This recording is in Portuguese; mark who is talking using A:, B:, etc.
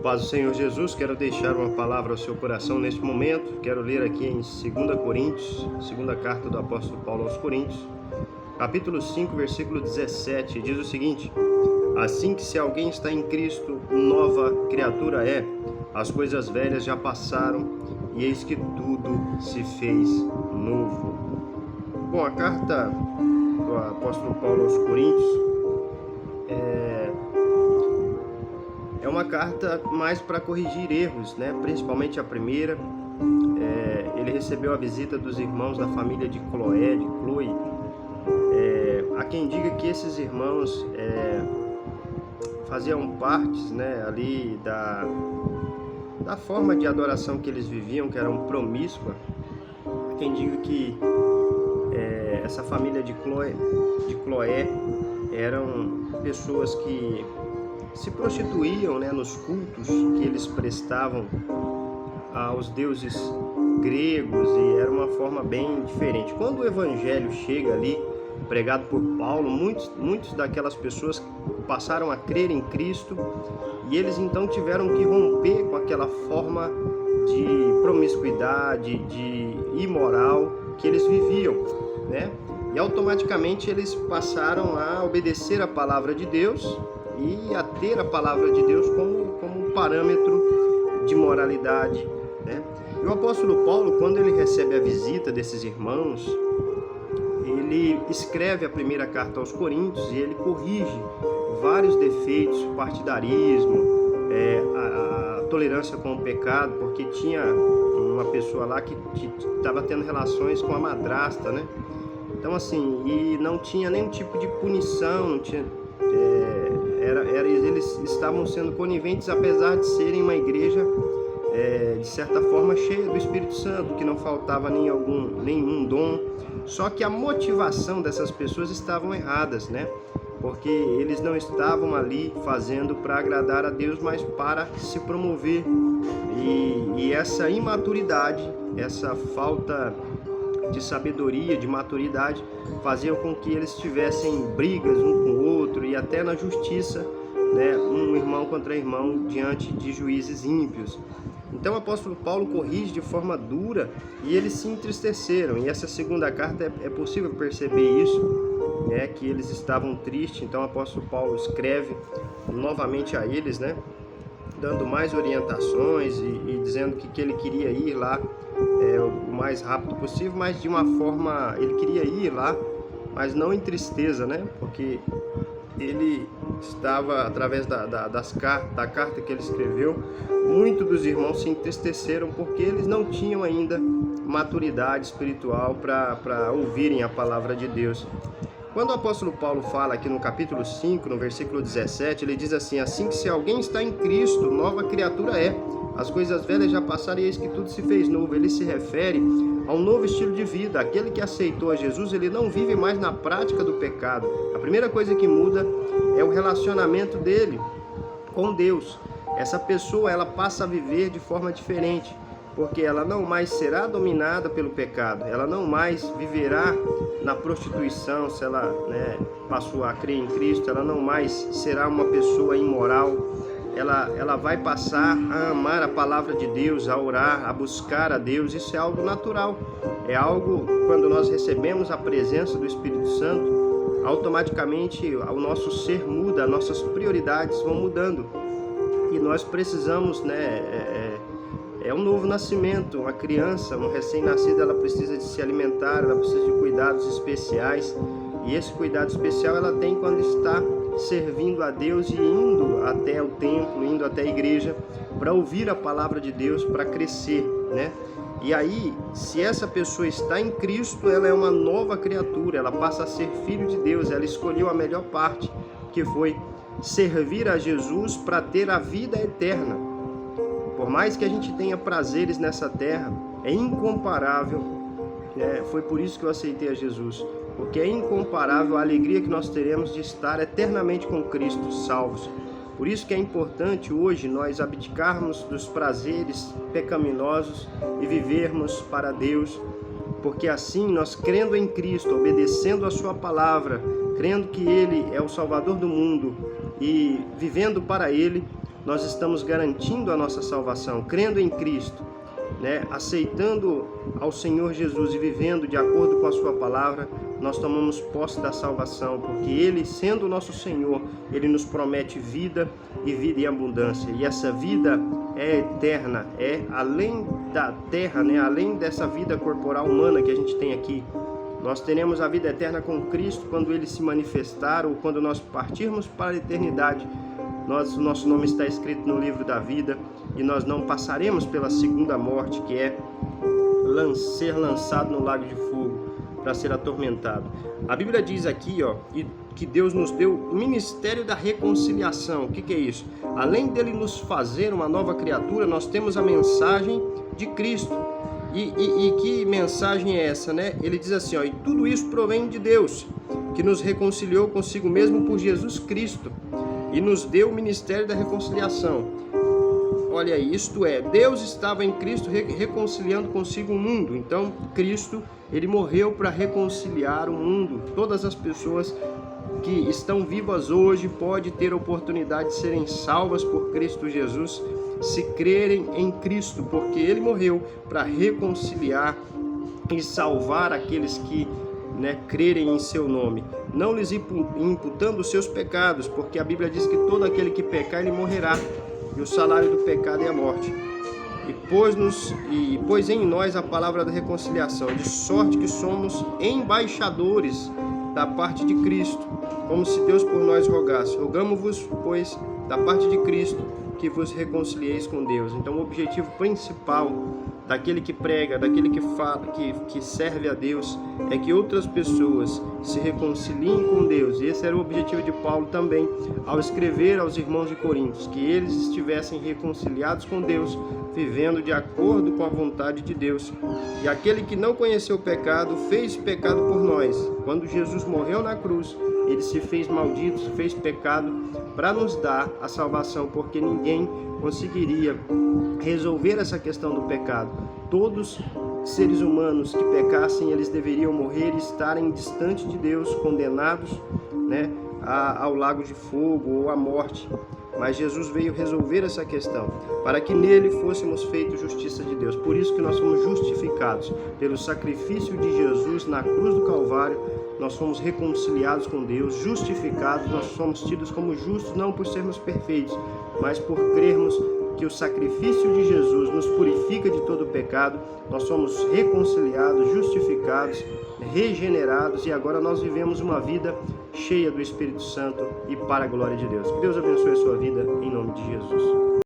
A: Paz do Senhor Jesus, quero deixar uma palavra ao seu coração neste momento. Quero ler aqui em 2 Coríntios, segunda carta do apóstolo Paulo aos Coríntios, capítulo 5, versículo 17, diz o seguinte: assim que se alguém está em Cristo, nova criatura é, as coisas velhas já passaram, e eis que tudo se fez novo. Bom, a carta do apóstolo Paulo aos Coríntios é uma carta mais para corrigir erros, né? Principalmente a primeira. Ele recebeu a visita dos irmãos da família de Cloé, de Chloe. Há quem diga que esses irmãos faziam parte, né, ali da forma de adoração que eles viviam, que eram promíscua. Há quem diga que essa família de Cloé eram pessoas que se prostituíam, né, nos cultos que eles prestavam aos deuses gregos, e era uma forma bem diferente. Quando o evangelho chega ali, pregado por Paulo, muitos daquelas pessoas passaram a crer em Cristo, e eles então tiveram que romper com aquela forma de promiscuidade, de imoral que eles viviam, né? E automaticamente eles passaram a obedecer a palavra de Deus e a ter a palavra de Deus como um parâmetro de moralidade, né? E o apóstolo Paulo, quando ele recebe a visita desses irmãos, ele escreve a primeira carta aos Coríntios e ele corrige vários defeitos, partidarismo, a tolerância com o pecado, porque tinha uma pessoa lá que estava tendo relações com a madrasta, né? Então assim, e não tinha nenhum tipo de punição, não tinha... eles estavam sendo coniventes, apesar de serem uma igreja de certa forma cheia do Espírito Santo, que não faltava nenhum dom. Só que a motivação dessas pessoas estavam erradas, né? Porque eles não estavam ali fazendo para agradar a Deus, mas para se promover. E essa imaturidade, essa falta de sabedoria, de maturidade, faziam com que eles tivessem brigas um com o outro e até na justiça, né, um irmão contra irmão diante de juízes ímpios. Então o apóstolo Paulo corrige de forma dura e eles se entristeceram. E essa segunda carta é possível perceber isso, né, que eles estavam tristes. Então o apóstolo Paulo escreve novamente a eles, né, dando mais orientações e dizendo que ele queria ir lá o mais rápido possível, mas de uma forma, ele queria ir lá, mas não em tristeza, né? Porque ele estava, através da carta que ele escreveu, muitos dos irmãos se entristeceram porque eles não tinham ainda maturidade espiritual para ouvirem a palavra de Deus. Quando o apóstolo Paulo fala aqui no capítulo 5, no versículo 17, ele diz assim: assim que se alguém está em Cristo, nova criatura é. As coisas velhas já passaram e eis que tudo se fez novo. Ele se refere a um novo estilo de vida. Aquele que aceitou a Jesus, ele não vive mais na prática do pecado. A primeira coisa que muda é o relacionamento dele com Deus. Essa pessoa, ela passa a viver de forma diferente, porque ela não mais será dominada pelo pecado, ela não mais viverá na prostituição. Se ela, né, passou a crer em Cristo, ela não mais será uma pessoa imoral. Ela vai passar a amar a palavra de Deus, a orar, a buscar a Deus. Isso é algo natural, é algo, quando nós recebemos a presença do Espírito Santo, automaticamente o nosso ser muda, as nossas prioridades vão mudando, e nós precisamos, né, é um novo nascimento. Uma criança, um recém-nascido, ela precisa de se alimentar, ela precisa de cuidados especiais, e esse cuidado especial ela tem quando está servindo a Deus e indo até o templo, indo até a igreja para ouvir a palavra de Deus, para crescer, né? E aí, se essa pessoa está em Cristo, ela é uma nova criatura, ela passa a ser filho de Deus. Ela escolheu a melhor parte, que foi servir a Jesus para ter a vida eterna. Por mais que a gente tenha prazeres nessa terra, é incomparável, né? Foi por isso que eu aceitei a Jesus, porque é incomparável a alegria que nós teremos de estar eternamente com Cristo, salvos. Por isso que é importante hoje nós abdicarmos dos prazeres pecaminosos e vivermos para Deus, porque assim nós, crendo em Cristo, obedecendo a sua palavra, crendo que Ele é o Salvador do mundo e vivendo para Ele, nós estamos garantindo a nossa salvação, crendo em Cristo, né? Aceitando ao Senhor Jesus e vivendo de acordo com a sua palavra, nós tomamos posse da salvação, porque Ele, sendo o nosso Senhor, Ele nos promete vida e vida em abundância. E essa vida é eterna, é além da terra, né? Além dessa vida corporal humana que a gente tem aqui. Nós teremos a vida eterna com Cristo quando Ele se manifestar ou quando nós partirmos para a eternidade. O nosso nome está escrito no livro da vida e nós não passaremos pela segunda morte, que é ser lançado no lago de fogo para ser atormentado. A Bíblia diz aqui, que Deus nos deu o ministério da reconciliação. O que é isso? Além dele nos fazer uma nova criatura, nós temos a mensagem de Cristo. E que mensagem é essa, né? Ele diz assim, e tudo isso provém de Deus, que nos reconciliou consigo mesmo por Jesus Cristo e nos deu o ministério da reconciliação. Olha aí, isto é, Deus estava em Cristo reconciliando consigo o mundo. Então, Cristo, Ele morreu para reconciliar o mundo. Todas as pessoas que estão vivas hoje podem ter a oportunidade de serem salvas por Cristo Jesus, se crerem em Cristo, porque Ele morreu para reconciliar e salvar aqueles que crerem em seu nome, não lhes imputando os seus pecados, porque a Bíblia diz que todo aquele que pecar, ele morrerá, e o salário do pecado é a morte. E pôs em nós a palavra da reconciliação, de sorte que somos embaixadores da parte de Cristo, como se Deus por nós rogasse. Rogamo-vos, pois, da parte de Cristo, que vos reconcilieis com Deus. Então, o objetivo principal daquele que prega, daquele que fala, que serve a Deus, é que outras pessoas se reconciliem com Deus. E esse era o objetivo de Paulo também, ao escrever aos irmãos de Coríntios, que eles estivessem reconciliados com Deus, vivendo de acordo com a vontade de Deus. E aquele que não conheceu o pecado, fez pecado por nós. Quando Jesus morreu na cruz, Ele se fez maldito, se fez pecado para nos dar a salvação, porque ninguém conseguiria resolver essa questão do pecado. Todos seres humanos que pecassem, eles deveriam morrer e estarem distante de Deus, condenados, ao lago de fogo ou à morte. Mas Jesus veio resolver essa questão, para que nele fôssemos feitos justiça de Deus. Por isso que nós somos justificados pelo sacrifício de Jesus na cruz do Calvário. Nós somos reconciliados com Deus, justificados, nós somos tidos como justos, não por sermos perfeitos, mas por crermos que o sacrifício de Jesus nos purifica de todo o pecado. Nós somos reconciliados, justificados, regenerados, e agora nós vivemos uma vida cheia do Espírito Santo e para a glória de Deus. Que Deus abençoe a sua vida, em nome de Jesus.